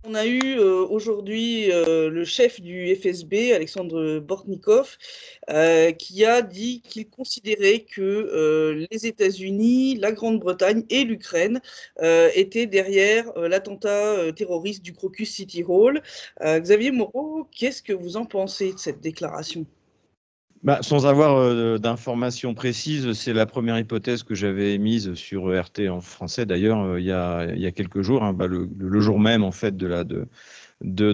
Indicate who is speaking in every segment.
Speaker 1: On a eu aujourd'hui le chef du FSB, Alexandre Bortnikov, qui a dit qu'il considérait que les États-Unis, la Grande-Bretagne et l'Ukraine étaient derrière l'attentat terroriste du Crocus City Hall. Xavier Moreau, qu'est-ce que vous en pensez de cette déclaration?
Speaker 2: Bah, sans avoir d'informations précises, c'est la première hypothèse que j'avais émise sur RT en français, d'ailleurs, il y a quelques jours, hein, le jour même en fait de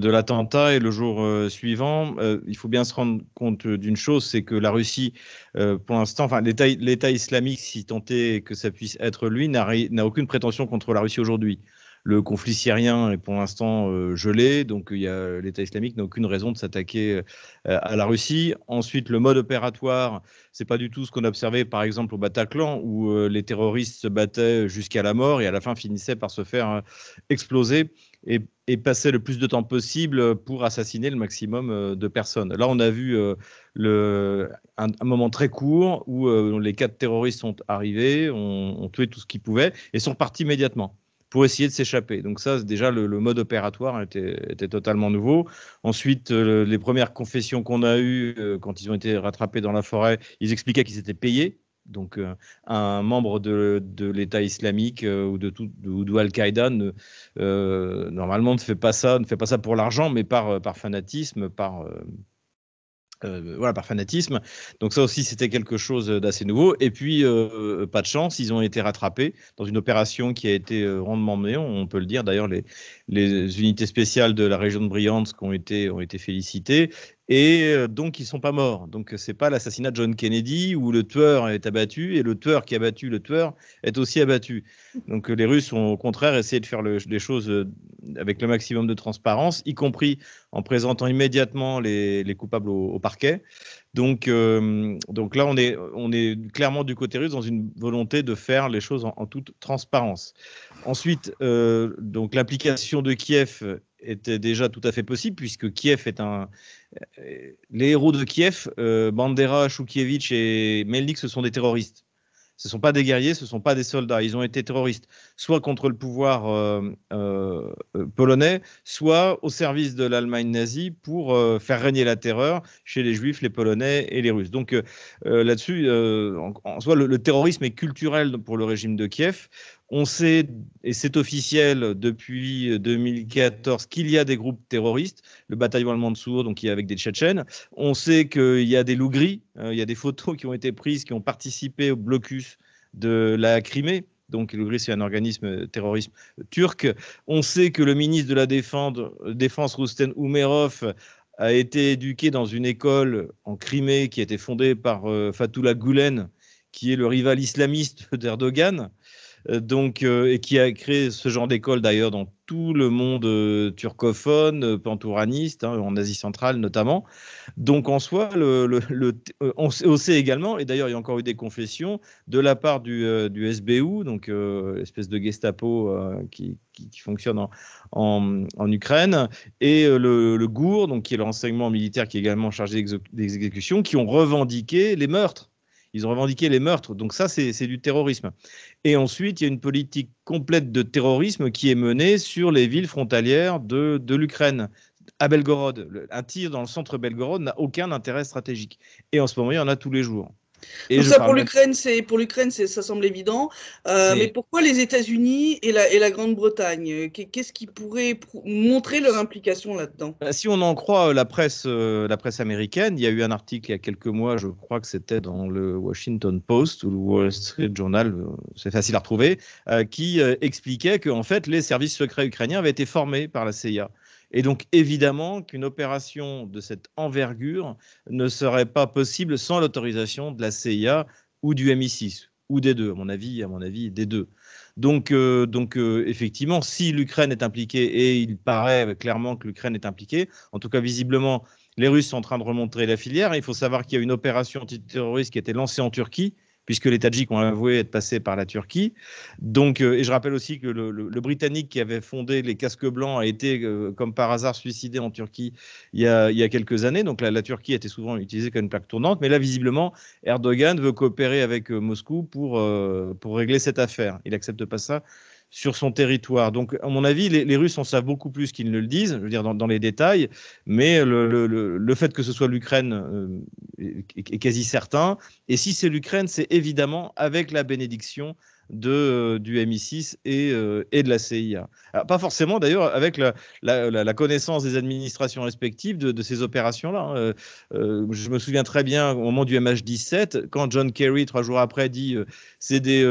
Speaker 2: l'attentat et le jour suivant. Il faut bien se rendre compte d'une chose, c'est que la Russie, pour l'instant, enfin l'État islamique, si tant est que ça puisse être lui, n'a aucune prétention contre la Russie aujourd'hui. Le conflit syrien est pour l'instant gelé, donc l'État islamique n'a aucune raison de s'attaquer à la Russie. Ensuite, le mode opératoire, c'est pas du tout ce qu'on observait par exemple au Bataclan, où les terroristes se battaient jusqu'à la mort et à la fin finissaient par se faire exploser et passer le plus de temps possible pour assassiner le maximum de personnes. Là, on a vu un moment très court où les 4 terroristes sont arrivés, ont tué tout ce qu'ils pouvaient et sont partis immédiatement pour essayer de s'échapper. Donc ça, déjà, le mode opératoire était totalement nouveau. Ensuite, les premières confessions qu'on a eues quand ils ont été rattrapés dans la forêt, ils expliquaient qu'ils étaient payés. Donc, un membre de l'État islamique ou de Al-Qaïda normalement ne fait pas ça pour l'argent, mais par fanatisme, voilà, par fanatisme. Donc ça aussi, c'était quelque chose d'assez nouveau. Et puis, pas de chance, ils ont été rattrapés dans une opération qui a été rondement menée, on peut le dire. D'ailleurs, les unités spéciales de la région de Bryansk ont été félicitées. Et donc, ils ne sont pas morts. Donc, ce n'est pas l'assassinat de John Kennedy où le tueur est abattu et le tueur qui a abattu le tueur est aussi abattu. Donc, les Russes ont au contraire essayé de faire les choses avec le maximum de transparence, y compris en présentant immédiatement les coupables au parquet. Donc là, on est clairement du côté russe dans une volonté de faire les choses en toute transparence. Ensuite, donc l'implication de Kiev était déjà tout à fait possible, puisque Kiev est les héros de Kiev, Bandera, Shoukievitch et Melnik, ce sont des terroristes. Ce ne sont pas des guerriers, ce ne sont pas des soldats. Ils ont été terroristes, soit contre le pouvoir polonais, soit au service de l'Allemagne nazie pour faire régner la terreur chez les Juifs, les Polonais et les Russes. Donc là-dessus, en soi, le terrorisme est culturel pour le régime de Kiev. On sait, et c'est officiel depuis 2014, qu'il y a des groupes terroristes, le bataillon allemand de Sour, donc qui est avec des Tchétchènes. On sait qu'il y a des loups gris, il y a des photos qui ont été prises, qui ont participé au blocus de la Crimée. Donc, le GRI, c'est un organisme terrorisme turc. On sait que le ministre de la Défense, Rustem Umerov, a été éduqué dans une école en Crimée qui a été fondée par Fethullah Gülen, qui est le rival islamiste d'Erdogan. Et qui a créé ce genre d'école d'ailleurs dans tout le monde turcophone, pantouraniste, hein, en Asie centrale notamment. Donc en soi, on sait également, et d'ailleurs il y a encore eu des confessions de la part du SBU, donc espèce de Gestapo qui fonctionne en Ukraine, et le GUR, donc qui est le renseignement militaire qui est également chargé des exécutions, qui ont revendiqué les meurtres. Ils ont revendiqué les meurtres. Donc ça, c'est du terrorisme. Et ensuite, il y a une politique complète de terrorisme qui est menée sur les villes frontalières de l'Ukraine. À Belgorod, un tir dans le centre Belgorod n'a aucun intérêt stratégique. Et en ce moment, il y en a tous les jours. Et
Speaker 1: Donc
Speaker 2: je
Speaker 1: ça
Speaker 2: parle même.
Speaker 1: pour l'Ukraine, ça semble évident. Mais
Speaker 2: C'est
Speaker 1: pourquoi les États-Unis et la Grande-Bretagne? Qu'est-ce qui pourrait montrer leur implication là-dedans?
Speaker 2: Si on en croit la presse américaine, il y a eu un article il y a quelques mois, je crois que c'était dans le Washington Post ou le Wall Street Journal, c'est facile à retrouver, qui expliquait que en fait, les services secrets ukrainiens avaient été formés par la CIA. Et donc, évidemment, qu'une opération de cette envergure ne serait pas possible sans l'autorisation de la CIA ou du MI6, ou des deux, à mon avis, des deux. Donc, effectivement, si l'Ukraine est impliquée, et il paraît clairement que l'Ukraine est impliquée, en tout cas visiblement, les Russes sont en train de remonter la filière. Il faut savoir qu'il y a une opération antiterroriste qui a été lancée en Turquie puisque les Tadjiks ont avoué être passés par la Turquie. Donc, et je rappelle aussi que le Britannique qui avait fondé les casques blancs a été, comme par hasard, suicidé en Turquie il y a quelques années. Donc la Turquie a été souvent utilisée comme une plaque tournante. Mais là, visiblement, Erdogan veut coopérer avec Moscou pour régler cette affaire. Il n'accepte pas ça sur son territoire. Donc, à mon avis, les Russes en savent beaucoup plus qu'ils ne le disent, je veux dire dans les détails, mais le fait que ce soit l'Ukraine est quasi certain. Et si c'est l'Ukraine, c'est évidemment avec la bénédiction du MI6 et de la CIA. Alors, pas forcément d'ailleurs avec la connaissance des administrations respectives de ces opérations-là. Je me souviens très bien au moment du MH17, quand John Kerry, 3 jours après, dit c'est des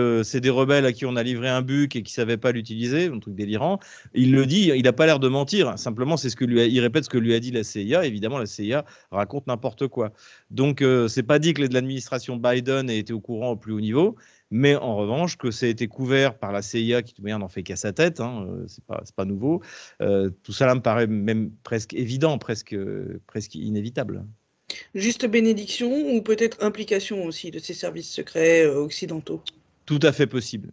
Speaker 2: rebelles à qui on a livré un buc et qui ne savaient pas l'utiliser, un truc délirant. Il le dit, il n'a pas l'air de mentir. Simplement, il répète ce que lui a dit la CIA. Évidemment, la CIA raconte n'importe quoi. Donc, c'est pas dit que l'administration Biden ait été au courant au plus haut niveau. Mais en revanche, que ça a été couvert par la CIA, qui de toute manière n'en fait qu'à sa tête, hein, c'est pas nouveau. Tout ça là me paraît même presque évident, presque inévitable.
Speaker 1: Juste bénédiction ou peut-être implication aussi de ces services secrets occidentaux?
Speaker 2: Tout à fait possible.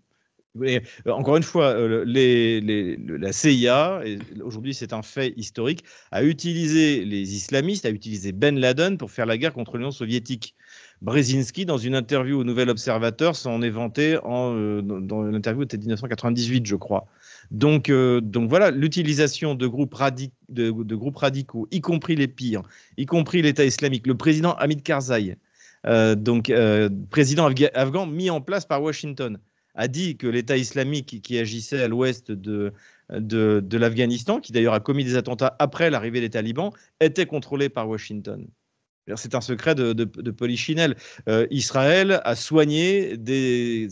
Speaker 2: Mais, encore une fois, la CIA, aujourd'hui c'est un fait historique, a utilisé les islamistes, a utilisé Ben Laden pour faire la guerre contre l'Union soviétique. Brzezinski, dans une interview au Nouvel Observateur, s'en est vanté dans l'interview de 1998, je crois. Donc voilà, l'utilisation de groupes radicaux, y compris les pires, y compris l'État islamique, le président Hamid Karzai, président afghan mis en place par Washington, a dit que l'État islamique qui agissait à l'ouest de l'Afghanistan, qui d'ailleurs a commis des attentats après l'arrivée des talibans, était contrôlé par Washington. C'est un secret de polichinelle. Israël a soigné des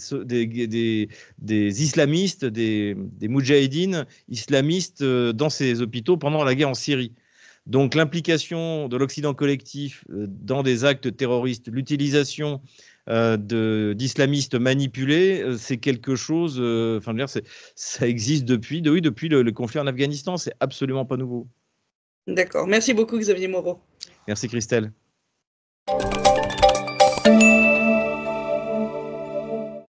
Speaker 2: islamistes, des moudjahidines islamistes dans ses hôpitaux pendant la guerre en Syrie. Donc l'implication de l'Occident collectif dans des actes terroristes, l'utilisation d'islamistes manipulés, c'est quelque chose, ça existe depuis le conflit en Afghanistan, c'est absolument pas nouveau.
Speaker 1: D'accord. Merci beaucoup, Xavier Moreau.
Speaker 2: Merci Christelle.